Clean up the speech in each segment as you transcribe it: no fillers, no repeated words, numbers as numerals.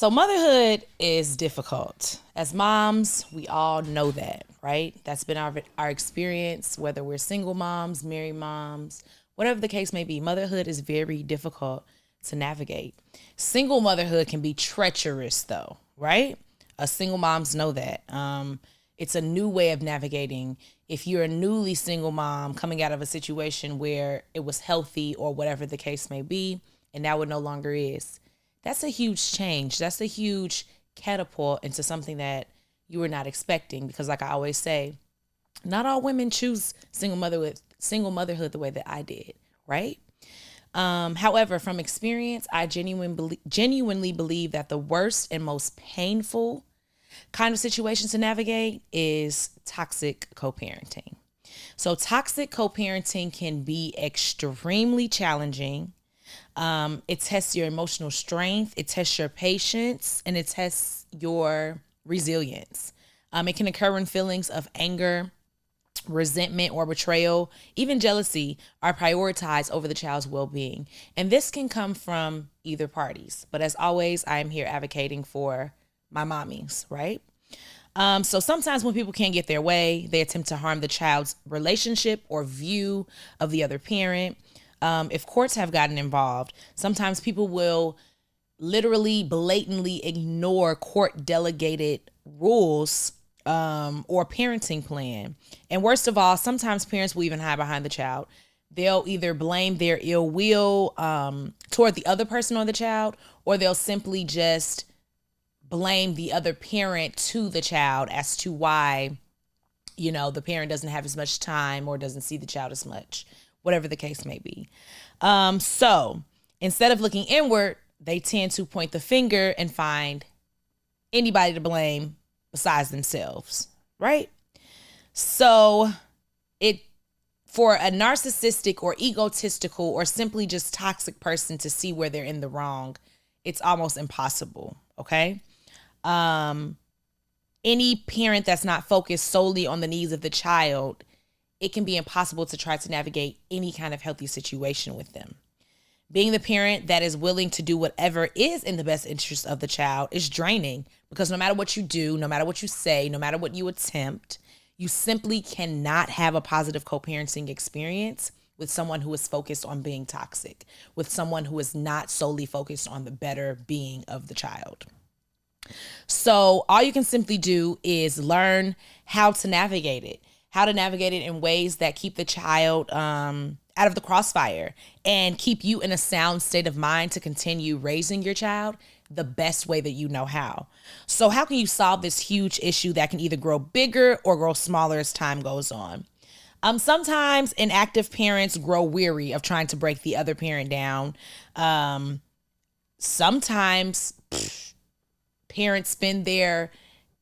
So motherhood is difficult. As moms, we all know that, right? That's been our experience, whether we're single moms, married moms, whatever the case may be. Motherhood is very difficult to navigate. Single motherhood can be treacherous, though, right? Single moms know that. It's a new way of navigating. If you're a newly single mom coming out of a situation where it was healthy or whatever the case may be, and now it no longer is, that's a huge change. That's a huge catapult into something that you were not expecting. Because, like I always say, not all women choose single motherhood the way that I did, right? However, from experience, I genuinely believe that the worst and most painful kind of situation to navigate is toxic co-parenting. So toxic co-parenting can be extremely challenging. It tests your emotional strength, it tests your patience, and it tests your resilience. It can occur when feelings of anger, resentment, or betrayal, even jealousy, are prioritized over the child's well-being. And this can come from either parties. But as always, I am here advocating for my mommies, right? So sometimes when people can't get their way, they attempt to harm the child's relationship or view of the other parent. If courts have gotten involved, sometimes people will literally blatantly ignore court delegated rules or parenting plan. And worst of all, sometimes parents will even hide behind the child. They'll either blame their ill will toward the other person or the child, or they'll simply just blame the other parent to the child as to why, the parent doesn't have as much time or doesn't see the child as much, whatever the case may be. So instead of looking inward, they tend to point the finger and find anybody to blame besides themselves, right? So for a narcissistic or egotistical or simply just toxic person to see where they're in the wrong, it's almost impossible, okay? Any parent that's not focused solely on the needs of the child, it can be impossible to try to navigate any kind of healthy situation with them. Being the parent that is willing to do whatever is in the best interest of the child is draining, because no matter what you do, no matter what you say, no matter what you attempt, you simply cannot have a positive co-parenting experience with someone who is focused on being toxic, with someone who is not solely focused on the better being of the child. So all you can simply do is learn how to navigate it in ways that keep the child out of the crossfire and keep you in a sound state of mind to continue raising your child the best way that you know how. So how can you solve this huge issue that can either grow bigger or grow smaller as time goes on? Sometimes inactive parents grow weary of trying to break the other parent down. Sometimes parents spend their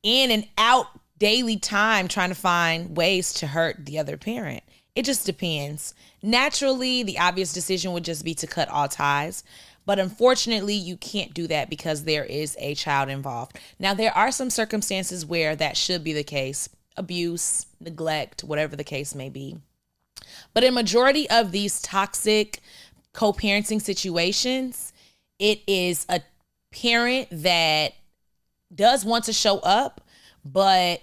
in and out daily time trying to find ways to hurt the other parent. It just depends. Naturally, the obvious decision would just be to cut all ties. But unfortunately, you can't do that because there is a child involved. Now, there are some circumstances where that should be the case. Abuse, neglect, whatever the case may be. But in majority of these toxic co-parenting situations, it is a parent that does want to show up, but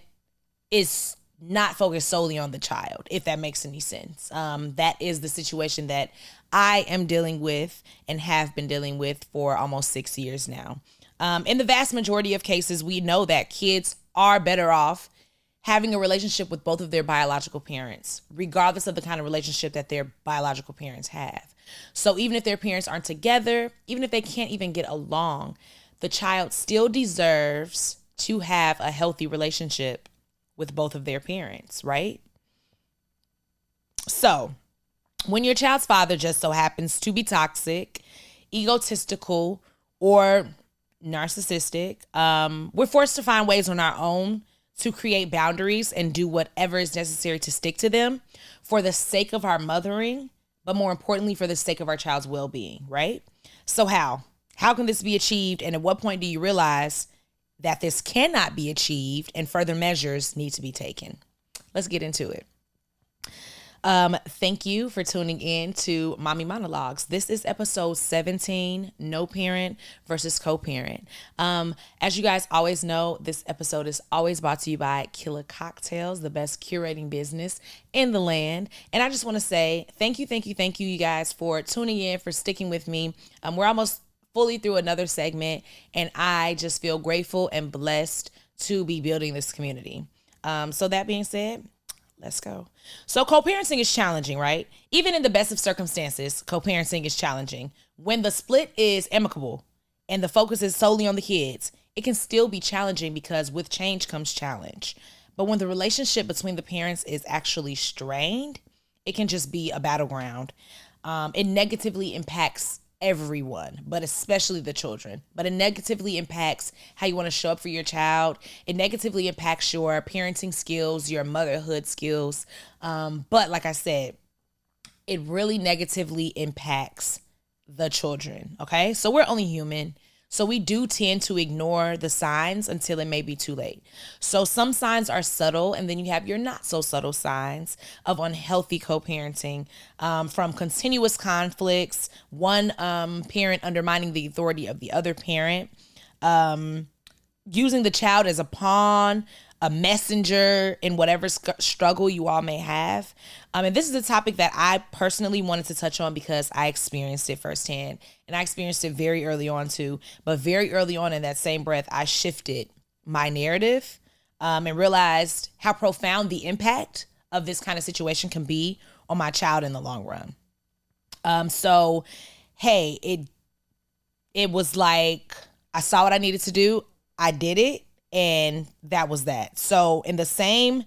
is not focused solely on the child, if that makes any sense. That is the situation that I am dealing with and have been dealing with for almost 6 years now. In the vast majority of cases, we know that kids are better off having a relationship with both of their biological parents, regardless of the kind of relationship that their biological parents have. So even if their parents aren't together, even if they can't even get along, the child still deserves to have a healthy relationship with both of their parents, right? So when your child's father just so happens to be toxic, egotistical, or narcissistic, we're forced to find ways on our own to create boundaries and do whatever is necessary to stick to them for the sake of our mothering, but more importantly, for the sake of our child's well-being, right? So how? How can this be achieved? And at what point do you realize that this cannot be achieved and further measures need to be taken? Let's get into it. Thank you for tuning in to Mommy Monologues. This is episode 17, No Parent versus Co-Parent. As you guys always know, this episode is always brought to you by Killer Cocktails, the best curating business in the land. And I just want to say thank you, you guys, for tuning in, for sticking with me. We're almost fully through another segment, and I just feel grateful and blessed to be building this community. So that being said, let's go. So co-parenting is challenging, right? Even in the best of circumstances, co-parenting is challenging. When the split is amicable and the focus is solely on the kids, it can still be challenging because with change comes challenge. But when the relationship between the parents is actually strained, it can just be a battleground. It negatively impacts everyone, but especially the children. But it negatively impacts how you want to show up for your child. It negatively impacts your parenting skills, your motherhood skills. But like I said, it really negatively impacts the children. Okay, so we're only human. So we do tend to ignore the signs until it may be too late. So some signs are subtle, and then you have your not so subtle signs of unhealthy co-parenting, from continuous conflicts, one parent undermining the authority of the other parent, using the child as a pawn, a messenger in whatever struggle you all may have. And this is a topic that I personally wanted to touch on because I experienced it firsthand. And I experienced it very early on too. But very early on in that same breath, I shifted my narrative and realized how profound the impact of this kind of situation can be on my child in the long run. So, hey, it was like I saw what I needed to do. I did it. And that was that. So in the same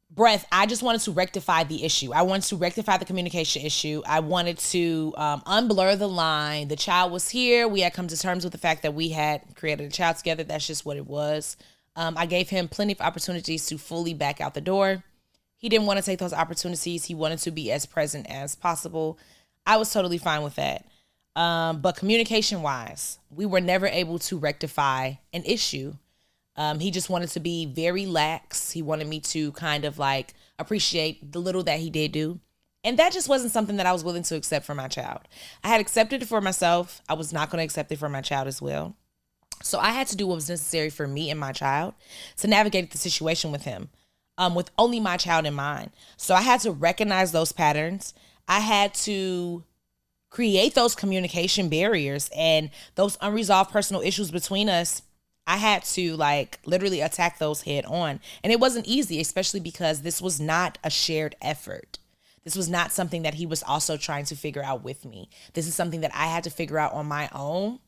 breath, I just wanted to rectify the issue. I wanted to rectify the communication issue. I wanted to unblur the line. The child was here. We had come to terms with the fact that we had created a child together. That's just what it was. I gave him plenty of opportunities to fully back out the door. He didn't want to take those opportunities. He wanted to be as present as possible. I was totally fine with that. But communication-wise, we were never able to rectify an issue. He just wanted to be very lax. He wanted me to kind of like appreciate the little that he did do. And that just wasn't something that I was willing to accept for my child. I had accepted it for myself. I was not going to accept it for my child as well. So I had to do what was necessary for me and my child to navigate the situation with him, with only my child in mind. So I had to recognize those patterns. I had to create those communication barriers and those unresolved personal issues between us. I had to like literally attack those head on. And it wasn't easy, especially because this was not a shared effort. This was not something that he was also trying to figure out with me. This is something that I had to figure out on my own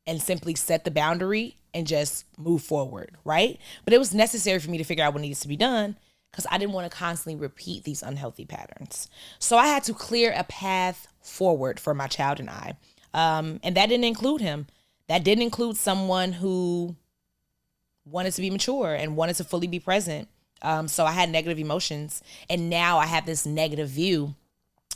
and simply set the boundary and just move forward, right? But it was necessary for me to figure out what needs to be done because I didn't want to constantly repeat these unhealthy patterns. So I had to clear a path forward for my child and I. And that didn't include him. That didn't include someone who wanted to be mature and wanted to fully be present. So I had negative emotions. And now I have this negative view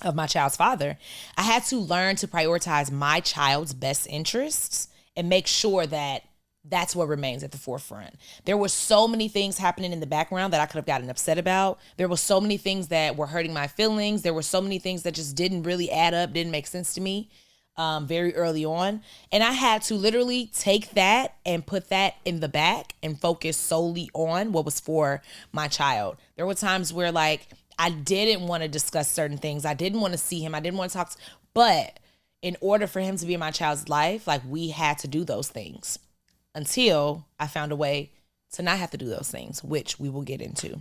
of my child's father. I had to learn to prioritize my child's best interests and make sure that that's what remains at the forefront. There were so many things happening in the background that I could have gotten upset about. There were so many things that were hurting my feelings. There were so many things that just didn't really add up, didn't make sense to me very early on. And I had to literally take that and put that in the back and focus solely on what was for my child. There were times where like I didn't want to discuss certain things. I didn't want to see him. I didn't want to talk but in order for him to be in my child's life, like we had to do those things. Until I found a way to not have to do those things, which we will get into.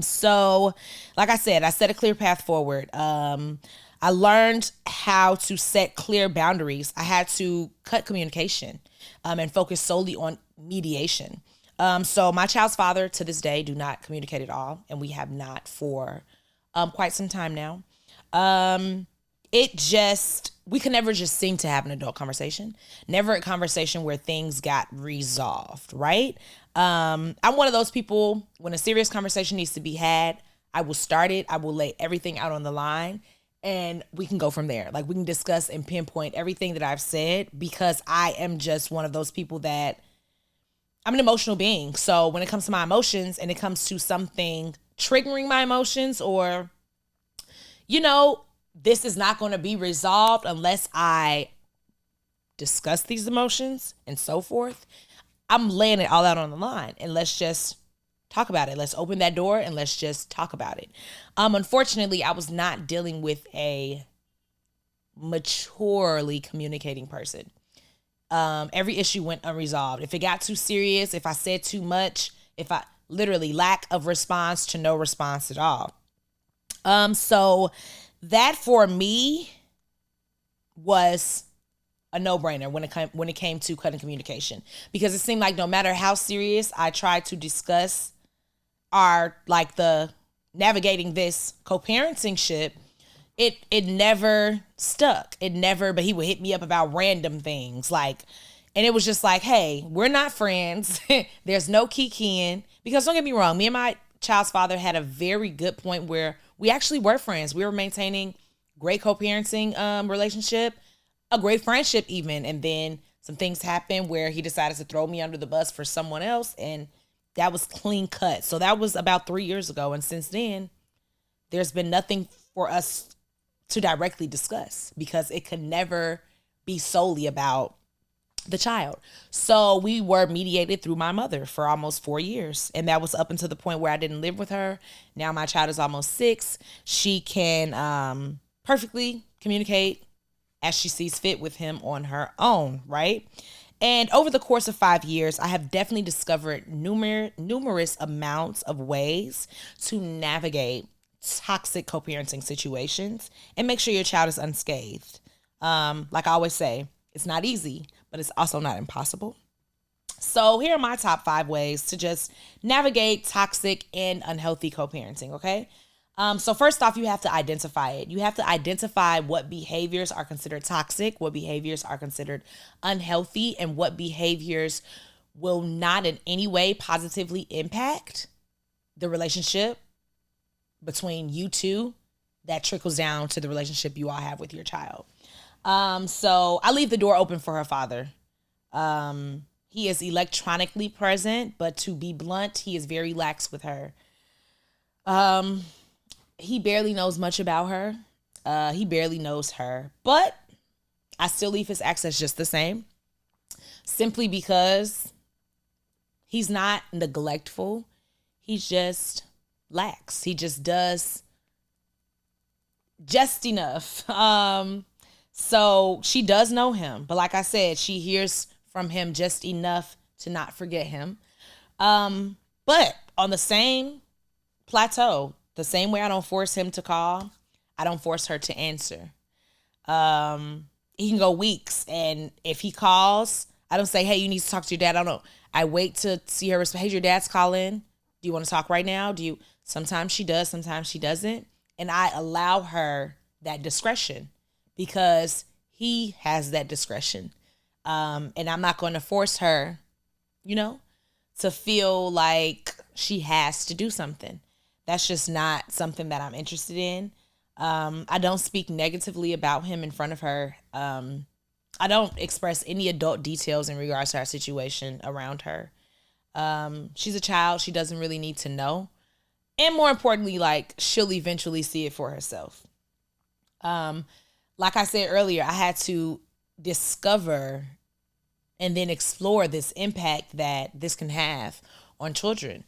So like I said, I set a clear path forward. I learned how to set clear boundaries. I had to cut communication and focus solely on mediation. So my child's father to this day do not communicate at all. And we have not for quite some time now. We could never just seem to have an adult conversation. Never a conversation where things got resolved, right? I'm one of those people, when a serious conversation needs to be had, I will start it. I will lay everything out on the line and we can go from there. Like we can discuss and pinpoint everything that I've said because I am just one of those people that I'm an emotional being. So when it comes to my emotions and it comes to something triggering my emotions, or, this is not going to be resolved unless I discuss these emotions and so forth. I'm laying it all out on the line, and let's just talk about it. Let's open that door and let's just talk about it. Unfortunately, I was not dealing with a maturely communicating person. Every issue went unresolved. If it got too serious, if I said too much, if I literally lack of response to no response at all. So that for me was a no-brainer when it came to cutting communication, because it seemed like no matter how serious I tried to discuss the navigating this co-parenting ship, it never stuck. But he would hit me up about random things, and it was just like, hey, we're not friends. There's no kikiing. Because don't get me wrong, me and my child's father had a very good point where we actually were friends. We were maintaining great co-parenting relationship, a great friendship even. And then some things happened where he decided to throw me under the bus for someone else, and that was clean cut. So that was about 3 years ago. And since then, there's been nothing for us to directly discuss, because it could never be solely about the child. So we were mediated through my mother for almost 4 years. And that was up until the point where I didn't live with her. Now my child is almost 6. She can perfectly communicate as she sees fit with him on her own, right? And over the course of 5 years, I have definitely discovered numerous amounts of ways to navigate toxic co-parenting situations and make sure your child is unscathed. Like I always say, it's not easy, but it's also not impossible. So here are my top 5 ways to just navigate toxic and unhealthy co-parenting, okay? So first off, you have to identify it. You have to identify what behaviors are considered toxic, what behaviors are considered unhealthy, and what behaviors will not in any way positively impact the relationship between you two that trickles down to the relationship you all have with your child. So I leave the door open for her father. He is electronically present, but to be blunt, he is very lax with her. He barely knows much about her. He barely knows her, but I still leave his access just the same, simply because he's not neglectful. He's just lax. He just does just enough. So she does know him, but like I said, she hears from him just enough to not forget him. But on the same plateau, the same way I don't force him to call, I don't force her to answer. He can go weeks, and if he calls, I don't say, hey, you need to talk to your dad. I don't know. I wait to see her respond. Hey, your dad's calling. Do you want to talk right now? Sometimes she does, sometimes she doesn't. And I allow her that discretion because he has that discretion. And I'm not going to force her, to feel like she has to do something. That's just not something that I'm interested in. I don't speak negatively about him in front of her. I don't express any adult details in regards to our situation around her. She's a child. She doesn't really need to know. And more importantly, she'll eventually see it for herself. Like I said earlier, I had to discover and then explore this impact that this can have on children.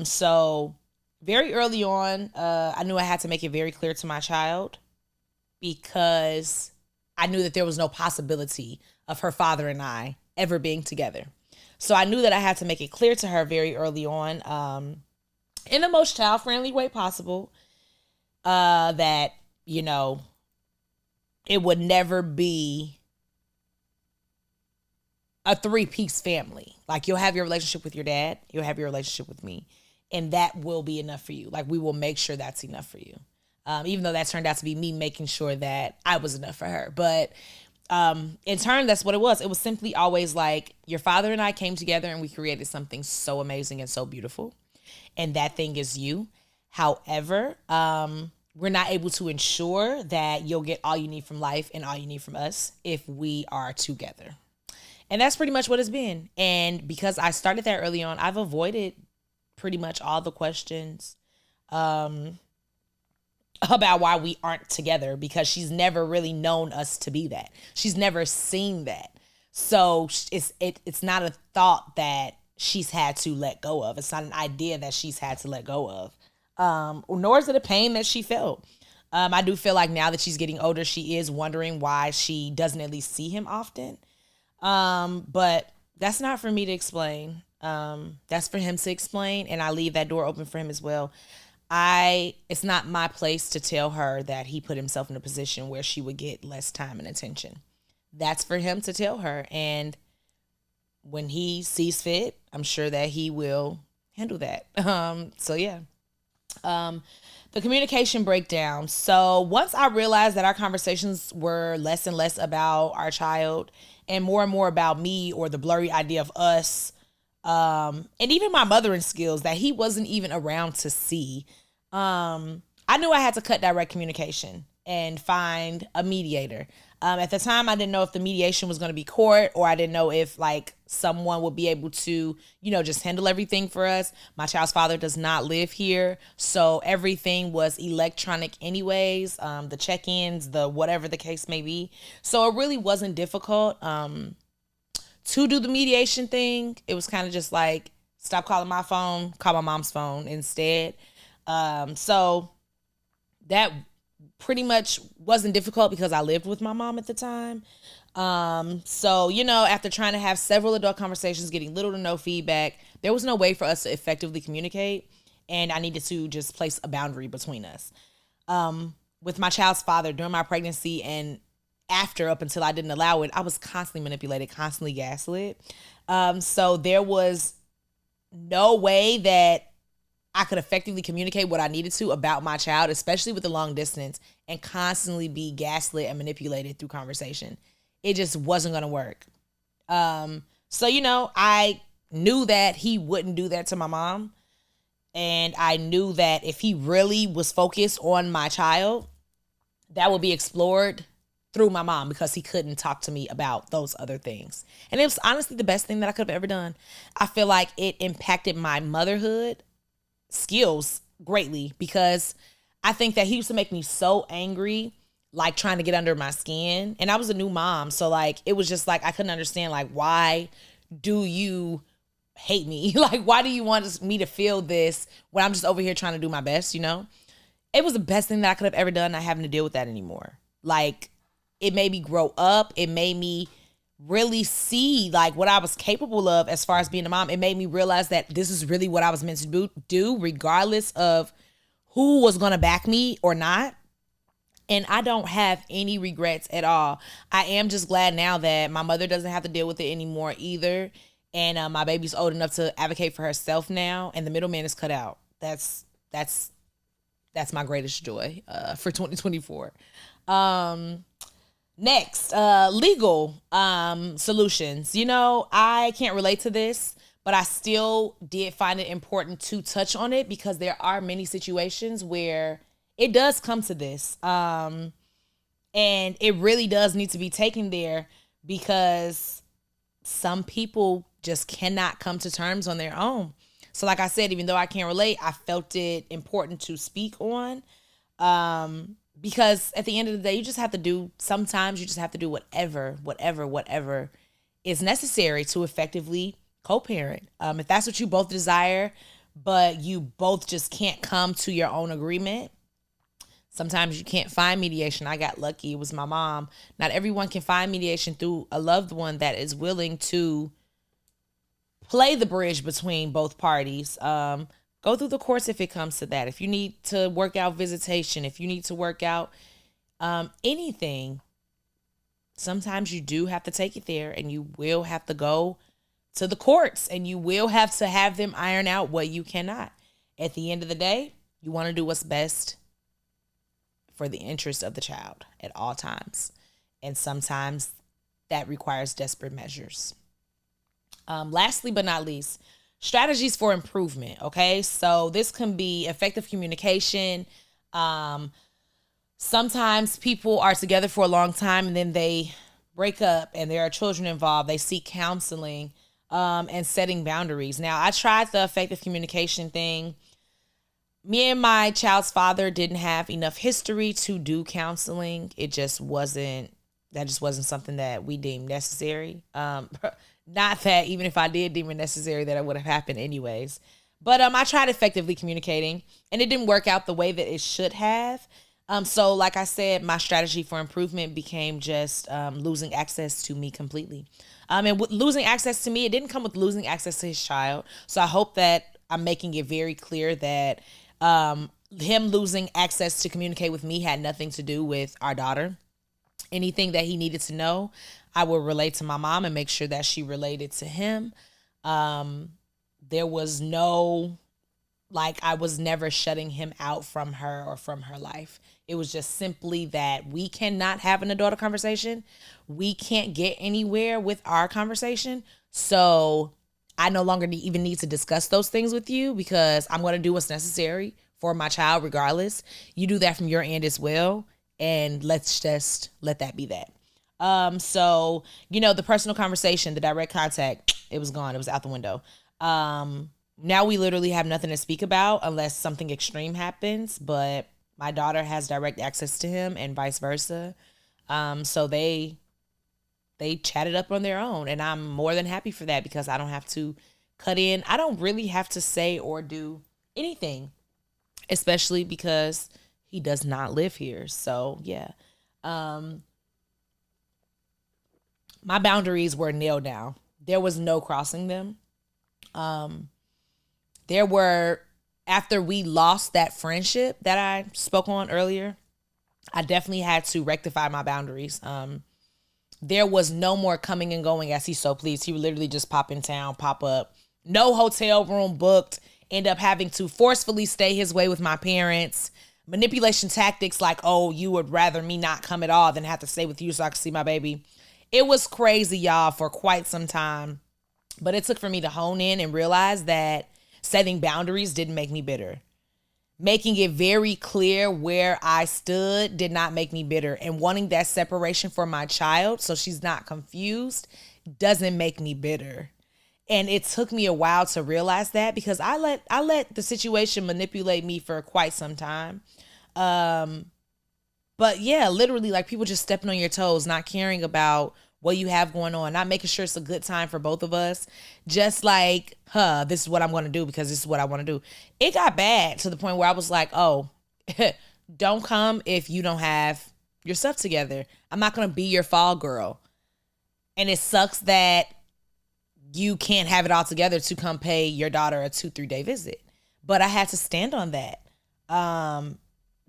So very early on, I knew I had to make it very clear to my child, because I knew that there was no possibility of her father and I ever being together. So I knew that I had to make it clear to her very early on, in the most child-friendly way possible, that, it would never be a 3-piece family. You'll have your relationship with your dad, you'll have your relationship with me, and that will be enough for you. We will make sure that's enough for you. Even though that turned out to be me making sure that I was enough for her. But in turn, that's what it was. It was simply always your father and I came together and we created something so amazing and so beautiful. And that thing is you. However, we're not able to ensure that you'll get all you need from life and all you need from us if we are together. And that's pretty much what it's been. And because I started that early on, I've avoided pretty much all the questions. about why we aren't together, because she's never really known us to be that. She's never seen that. So it's not a thought that she's had to let go of. It's not an idea that she's had to let go of. Nor is it a pain that she felt. I do feel like now that she's getting older, she is wondering why she doesn't at least see him often. But that's not for me to explain. That's for him to explain, and I leave that door open for him as well. It's not my place to tell her that he put himself in a position where she would get less time and attention. That's for him to tell her, and when he sees fit, I'm sure that he will handle that. So yeah. The communication breakdown. So once I realized that our conversations were less and less about our child and more about me, or the blurry idea of us, and even my mothering skills that he wasn't even around to see, I knew I had to cut direct communication and find a mediator. At the time, I didn't know if the mediation was going to be court, or I didn't know if like someone would be able to, just handle everything for us. My child's father does not live here, so everything was electronic anyways, the check-ins, the whatever the case may be. So it really wasn't difficult to do the mediation thing. It was kind of just like, stop calling my phone, call my mom's phone instead. So that pretty much wasn't difficult because I lived with my mom at the time. So, after trying to have several adult conversations, getting little to no feedback, there was no way for us to effectively communicate. And I needed to just place a boundary between us. With my child's father during my pregnancy and after, up until I didn't allow it, I was constantly manipulated, constantly gaslit. So there was no way that I could effectively communicate what I needed to about my child, especially with the long distance, and constantly be gaslit and manipulated through conversation. It just wasn't going to work. So, I knew that he wouldn't do that to my mom. And I knew that if he really was focused on my child, that would be explored through my mom, because he couldn't talk to me about those other things. And it was honestly the best thing that I could have ever done. I feel like it impacted my motherhood skills greatly, because I think that he used to make me so angry, like trying to get under my skin. And I was a new mom. So like, it was just like, I couldn't understand, like, why do you hate me? Like, why do you want me to feel this when I'm just over here trying to do my best? It was the best thing that I could have ever done, not having to deal with that anymore. Like, it made me grow up. It made me really see like what I was capable of as far as being a mom. It made me realize that this is really what I was meant to do, regardless of who was going to back me or not. And I don't have any regrets at all. I am just glad now that my mother doesn't have to deal with it anymore either. And my baby's old enough to advocate for herself now, and the middleman is cut out. That's my greatest joy for 2024. Next, legal solutions. I can't relate to this, but I still did find it important to touch on it, because there are many situations where it does come to this. And it really does need to be taken there, because some people just cannot come to terms on their own. So like I said, even though I can't relate, I felt it important to speak on. Because at the end of the day, sometimes you just have to do whatever is necessary to effectively co-parent. If that's what you both desire, but you both just can't come to your own agreement, sometimes you can't find mediation. I got lucky. It was my mom. Not everyone can find mediation through a loved one that is willing to play the bridge between both parties. Go through the course if it comes to that. If you need to work out visitation, if you need to work out anything, sometimes you do have to take it there, and you will have to go to the courts, and you will have to have them iron out what you cannot. At the end of the day, you want to do what's best for the interest of the child at all times. And sometimes that requires desperate measures. Lastly but not least, strategies for improvement. Okay, so this can be effective communication. Sometimes people are together for a long time and then they break up and there are children involved. They seek counseling and setting boundaries. Now, I tried the effective communication thing. Me and my child's father didn't have enough history to do counseling. That just wasn't something that we deemed necessary. Not that even if I did deem it necessary that it would have happened anyways. But I tried effectively communicating, and it didn't work out the way that it should have. So like I said, my strategy for improvement became just losing access to me completely. And with losing access to me, it didn't come with losing access to his child. So I hope that I'm making it very clear that him losing access to communicate with me had nothing to do with our daughter. Anything that he needed to know, I would relate to my mom and make sure that she related to him. There was no, I was never shutting him out from her or from her life. It was just simply that we cannot have an adult conversation. We can't get anywhere with our conversation. So I no longer even need to discuss those things with you because I'm going to do what's necessary for my child regardless. You do that from your end as well. And let's just let that be that. So, the personal conversation, the direct contact, it was gone. It was out the window. Now we literally have nothing to speak about unless something extreme happens, but my daughter has direct access to him and vice versa. So they chatted up on their own, and I'm more than happy for that because I don't have to cut in. I don't really have to say or do anything, especially because he does not live here. So yeah. My boundaries were nailed down. There was no crossing them. After we lost that friendship that I spoke on earlier, I definitely had to rectify my boundaries. There was no more coming and going as he so pleased. He would literally just pop in town, pop up. No hotel room booked. End up having to forcefully stay his way with my parents. Manipulation tactics like, oh, you would rather me not come at all than have to stay with you so I could see my baby. It was crazy, y'all, for quite some time. But it took for me to hone in and realize that setting boundaries didn't make me bitter. Making it very clear where I stood did not make me bitter. And wanting that separation for my child so she's not confused doesn't make me bitter. And it took me a while to realize that because I let the situation manipulate me for quite some time. But yeah, literally people just stepping on your toes, not caring about what you have going on, not making sure it's a good time for both of us. Just this is what I'm going to do because this is what I want to do. It got bad to the point where I was like, oh, don't come if you don't have your stuff together. I'm not going to be your fall girl. And it sucks that you can't have it all together to come pay your daughter a 2-3 day visit. But I had to stand on that.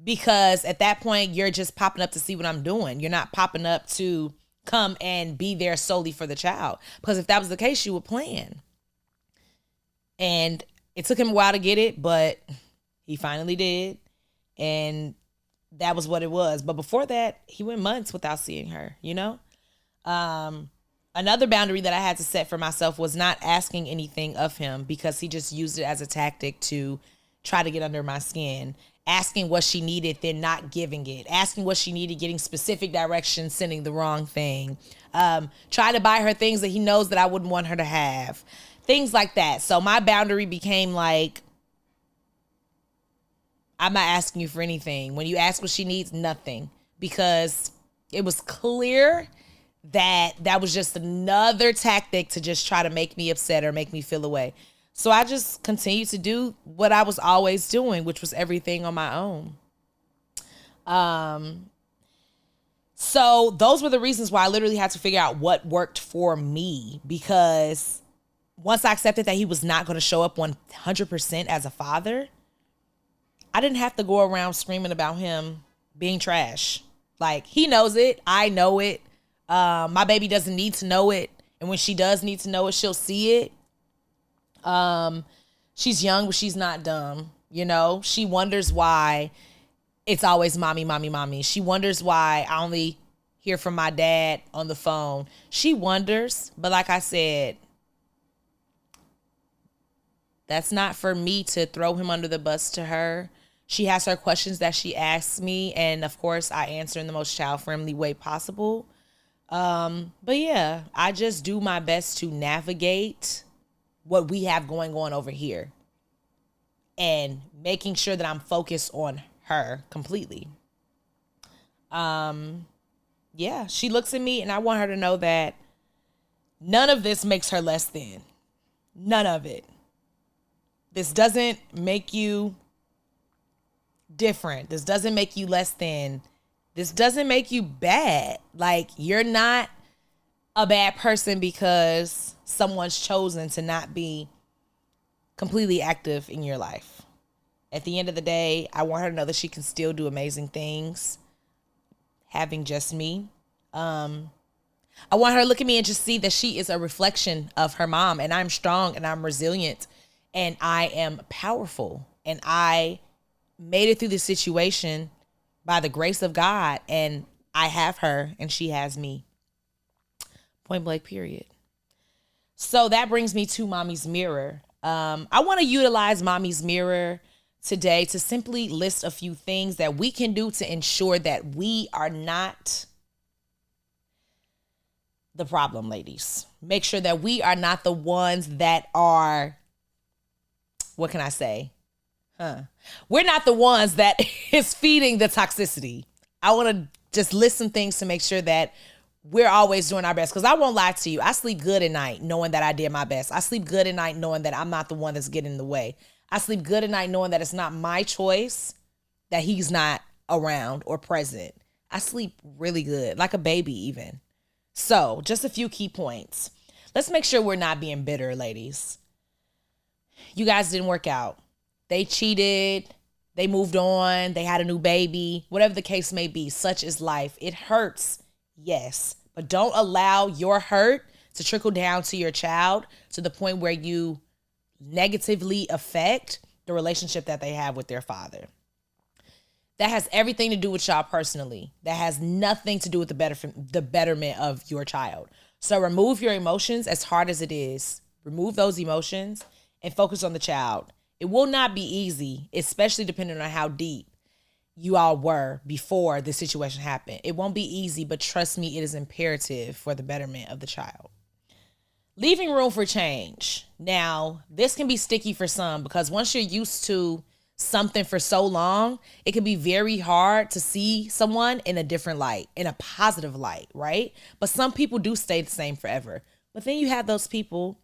Because at that point, you're just popping up to see what I'm doing. You're not popping up to come and be there solely for the child. Because if that was the case, you would plan. And it took him a while to get it, but he finally did. And that was what it was. But before that, he went months without seeing her, Another boundary that I had to set for myself was not asking anything of him because he just used it as a tactic to try to get under my skin. Asking what she needed, then not giving it. Asking what she needed, getting specific directions, sending the wrong thing. Try to buy her things that he knows that I wouldn't want her to have. Things like that. So my boundary became I'm not asking you for anything. When you ask what she needs, nothing. Because it was clear that was just another tactic to just try to make me upset or make me feel away. So I just continued to do what I was always doing, which was everything on my own. So those were the reasons why I literally had to figure out what worked for me, because once I accepted that he was not going to show up 100% as a father, I didn't have to go around screaming about him being trash. He knows it. I know it. My baby doesn't need to know it. And when she does need to know it, she'll see it. She's young, but she's not dumb. She wonders why it's always mommy, mommy, mommy. She wonders why I only hear from my dad on the phone. She wonders, but like I said, that's not for me to throw him under the bus to her. She has her questions that she asks me, and of course I answer in the most child-friendly way possible. But yeah, I just do my best to navigate what we have going on over here. and making sure that I'm focused on her completely. Yeah, she looks at me and I want her to know that none of this makes her less than. None of it. This doesn't make you different. This doesn't make you less than. This doesn't make you bad. Like, you're not a bad person because someone's chosen to not be completely active in your life. At the end of the day, I want her to know that she can still do amazing things having just me. I want her to look at me and just see that she is a reflection of her mom, and I'm strong and I'm resilient and I am powerful, and I made it through this situation by the grace of God, and I have her and she has me. Point blank, period. So that brings me to Mommy's Mirror. I want to utilize Mommy's Mirror today to simply list a few things that we can do to ensure that we are not the problem, ladies. Make sure that we are not the ones that are, what can I say? We're not the ones that is feeding the toxicity. I want to just list some things to make sure that we're always doing our best. Because I won't lie to you. I sleep good at night knowing that I did my best. I sleep good at night knowing that I'm not the one that's getting in the way. I sleep good at night knowing that it's not my choice that he's not around or present. I sleep really good, like a baby even. So just a few key points. Let's make sure we're not being bitter, ladies. You guys didn't work out. They cheated. They moved on. They had a new baby. Whatever the case may be, such is life. It hurts, yes. But don't allow your hurt to trickle down to your child to the point where you negatively affect the relationship that they have with their father. That has everything to do with y'all personally. That has nothing to do with the betterment of your child. So remove your emotions, as hard as it is. Remove those emotions and focus on the child. It will not be easy, especially depending on how deep you all were before the situation happened. It won't be easy, but trust me, it is imperative for the betterment of the child. Leaving room for change. Now, this can be sticky for some because once you're used to something for so long, it can be very hard to see someone in a different light, in a positive light, right? But some people do stay the same forever. But then you have those people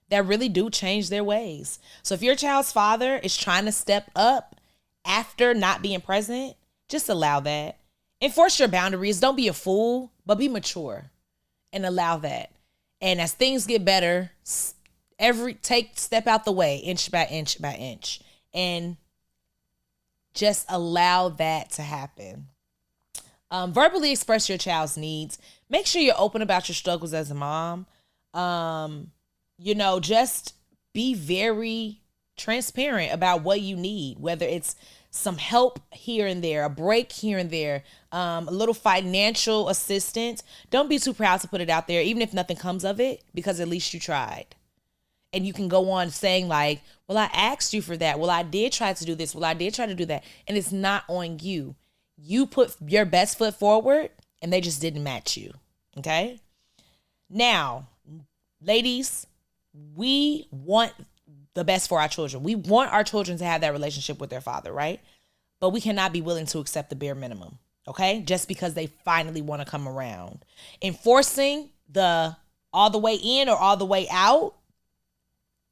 that really do change their ways. So if your child's father is trying to step up after not being present, just allow that. Enforce your boundaries. Don't be a fool, but be mature and allow that. And as things get better, step out the way, inch by inch by inch, and just allow that to happen. Verbally express your child's needs. Make sure you're open about your struggles as a mom. Just be very transparent about what you need, whether it's some help here and there, a break here and there, a little financial assistance. Don't be too proud to put it out there, even if nothing comes of it, because at least you tried. And you can go on saying like, well, I asked you for that. Well, I did try to do this. Well, I did try to do that. And it's not on you. You put your best foot forward and they just didn't match you. Okay? Now, ladies, we want the best for our children. We want our children to have that relationship with their father, right? But we cannot be willing to accept the bare minimum, okay? Just because they finally want to come around. Enforcing the all the way in or all the way out,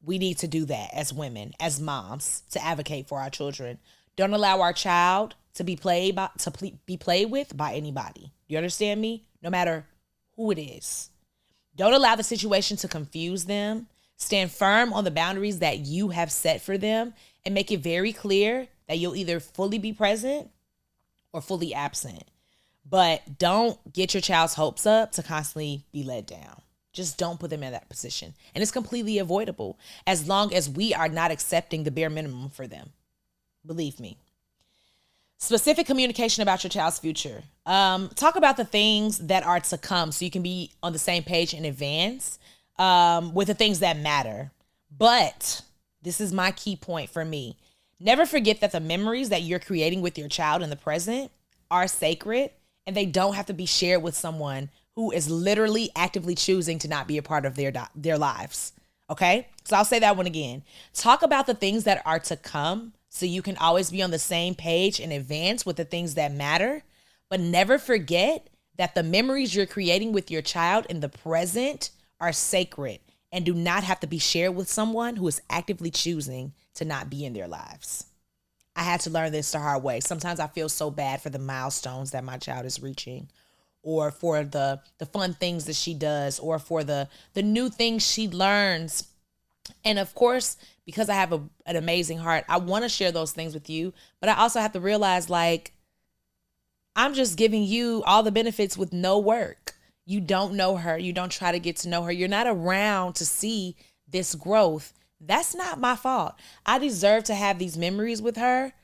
we need to do that as women, as moms, to advocate for our children. Don't allow our child to be played with by anybody. You understand me? No matter who it is. Don't allow the situation to confuse them. Stand firm on the boundaries that you have set for them and make it very clear that you'll either fully be present or fully absent. But don't get your child's hopes up to constantly be let down. Just don't put them in that position. And it's completely avoidable as long as we are not accepting the bare minimum for them. Believe me. Specific communication about your child's future. Talk about the things that are to come so you can be on the same page in advance with the things that matter. But this is my key point for me. Never forget that the memories that you're creating with your child in the present are sacred and they don't have to be shared with someone who is literally actively choosing to not be a part of their lives. Okay? So I'll say that one again. Talk about the things that are to come so you can always be on the same page and advance with the things that matter. But never forget that the memories you're creating with your child in the present are sacred and do not have to be shared with someone who is actively choosing to not be in their lives. I had to learn this the hard way. Sometimes I feel so bad for the milestones that my child is reaching, or for the fun things that she does, or for the new things she learns. And of course, because I have an amazing heart, I want to share those things with you. But I also have to realize, like, I'm just giving you all the benefits with no work. You don't know her. You don't try to get to know her. You're not around to see this growth. That's not my fault. I deserve to have these memories with her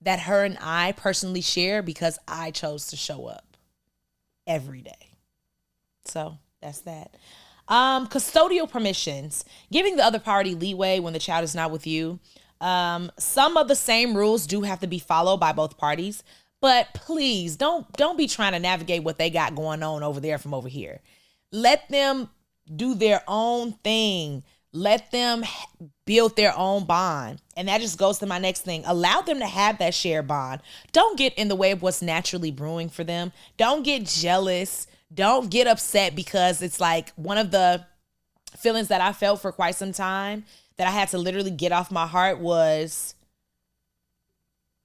that her and I personally share because I chose to show up every day. So that's that. Custodial permissions, giving the other party leeway when the child is not with you. Some of the same rules do have to be followed by both parties, but please don't be trying to navigate what they got going on over there from over here. Let them do their own thing. Let them build their own bond. And that just goes to my next thing. Allow them to have that shared bond. Don't get in the way of what's naturally brewing for them. Don't get jealous. Don't get upset, because it's like one of the feelings that I felt for quite some time that I had to literally get off my heart was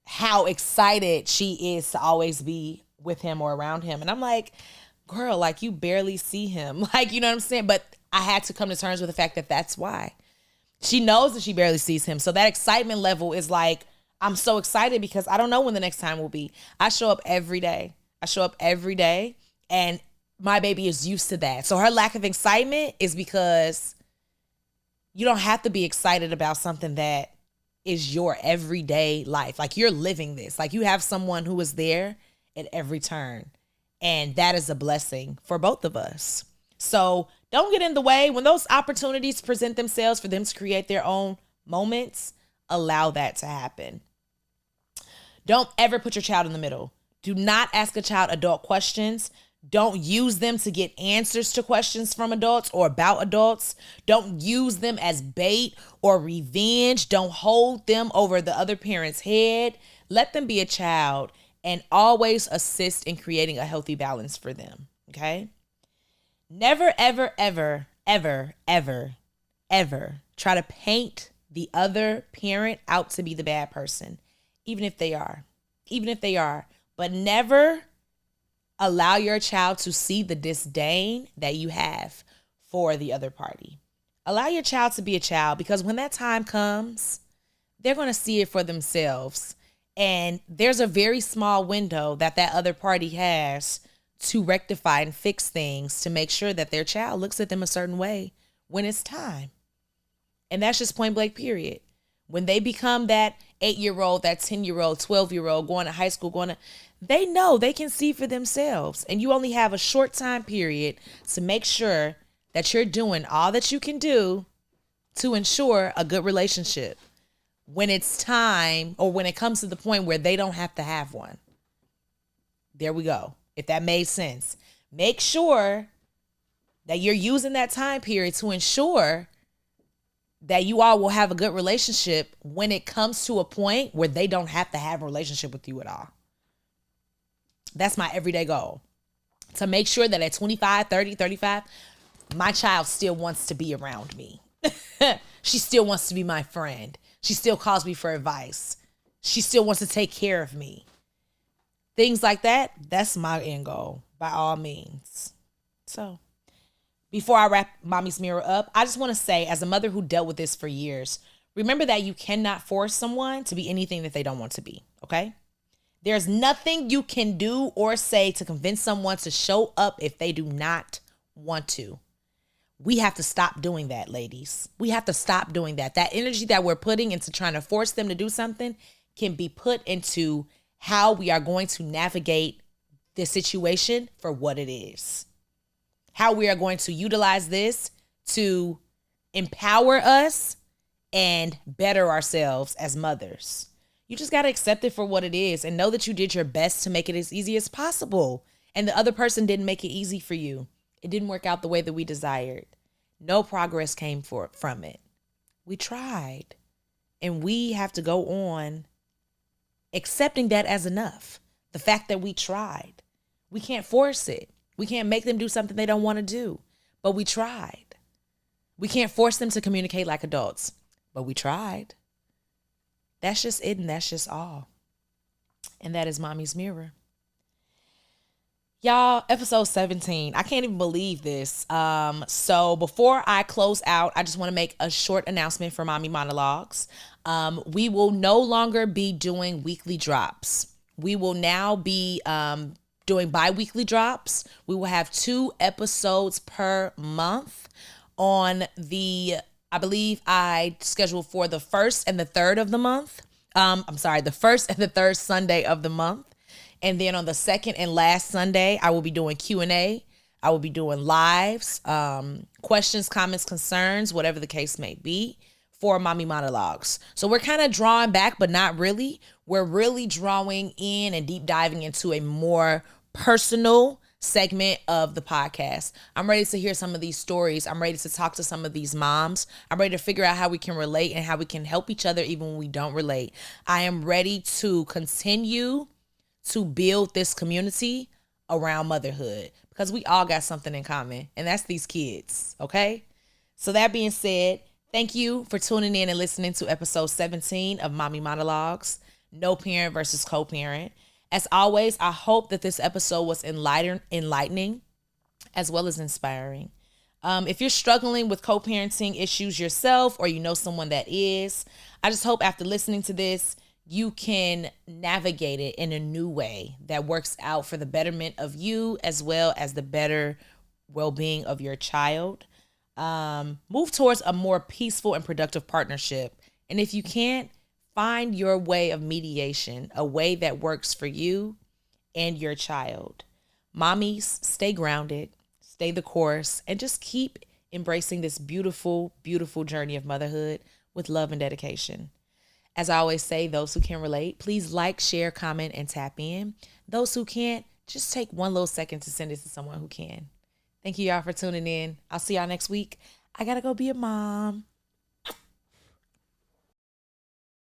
how excited she is to always be with him or around him. And I'm like, girl, like, you barely see him. Like, you know what I'm saying? But I had to come to terms with the fact that that's why. She knows that she barely sees him. So that excitement level is like, I'm so excited because I don't know when the next time will be. I show up every day. And my baby is used to that. So her lack of excitement is because you don't have to be excited about something that is your everyday life. Like, you're living this. Like, you have someone who is there at every turn. And that is a blessing for both of us. So don't get in the way. When those opportunities present themselves for them to create their own moments, allow that to happen. Don't ever put your child in the middle. Do not ask a child adult questions. Don't use them to get answers to questions from adults or about adults. Don't use them as bait or revenge. Don't hold them over the other parent's head. Let them be a child and always assist in creating a healthy balance for them, okay? Never, ever, ever, ever, ever, ever try to paint the other parent out to be the bad person, even if they are. But never allow your child to see the disdain that you have for the other party. Allow your child to be a child, because when that time comes, they're going to see it for themselves. And there's a very small window that other party has to rectify and fix things to make sure that their child looks at them a certain way when it's time. And that's just point blank, period. When they become that 8-year-old, that 10-year-old, 12-year-old, going to high school, they know they can see for themselves. And you only have a short time period to make sure that you're doing all that you can do to ensure a good relationship when it's time, or when it comes to the point where they don't have to have one. There we go. If that made sense. Make sure that you're using that time period to ensure that you all will have a good relationship when it comes to a point where they don't have to have a relationship with you at all. That's my everyday goal. To make sure that at 25, 30, 35, my child still wants to be around me. She still wants to be my friend. She still calls me for advice. She still wants to take care of me. Things like that, that's my end goal, by all means. So, before I wrap Mommy's Mirror up, I just want to say, as a mother who dealt with this for years, remember that you cannot force someone to be anything that they don't want to be, okay? There's nothing you can do or say to convince someone to show up if they do not want to. We have to stop doing that, ladies. We have to stop doing that. That energy that we're putting into trying to force them to do something can be put into how we are going to navigate the situation for what it is. How we are going to utilize this to empower us and better ourselves as mothers. You just got to accept it for what it is and know that you did your best to make it as easy as possible. And the other person didn't make it easy for you. It didn't work out the way that we desired. No progress came from it. We tried. And we have to go on accepting that as enough. The fact that we tried. We can't force it. We can't make them do something they don't want to do. But we tried. We can't force them to communicate like adults. But we tried. That's just it, and that's just all. And that is Mommy's Mirror. Y'all, episode 17. I can't even believe this. So before I close out, I just want to make a short announcement for Mommy Monologues. We will no longer be doing weekly drops. We will now be doing bi-weekly drops. We will have 2 episodes per month on I believe I scheduled for the 1st and the 3rd of the month. The 1st and the 3rd Sunday of the month. And then on the 2nd and last Sunday, I will be doing Q&A. I will be doing lives, questions, comments, concerns, whatever the case may be, for Mommy Monologues. So we're kind of drawing back, but not really. We're really drawing in and deep diving into a more personal segment of the podcast. I'm ready to hear some of these stories. I'm ready to talk to some of these moms. I'm ready to figure out how we can relate and how we can help each other even when we don't relate. I am ready to continue to build this community around motherhood because we all got something in common, and that's these kids, okay? So that being said, thank you for tuning in and listening to episode 17 of Mommy Monologues, No Parent versus Co-Parent. As always, I hope that this episode was enlightening as well as inspiring. If you're struggling with co-parenting issues yourself or you know someone that is, I just hope after listening to this, you can navigate it in a new way that works out for the betterment of you as well as the better well-being of your child. Move towards a more peaceful and productive partnership. And if you can't, find your way of mediation, a way that works for you and your child. Mommies, stay grounded, stay the course, and just keep embracing this beautiful, beautiful journey of motherhood with love and dedication. As I always say, those who can relate, please like, share, comment, and tap in. Those who can't, just take one little second to send it to someone who can. Thank you, y'all, for tuning in. I'll see y'all next week. I gotta go be a mom.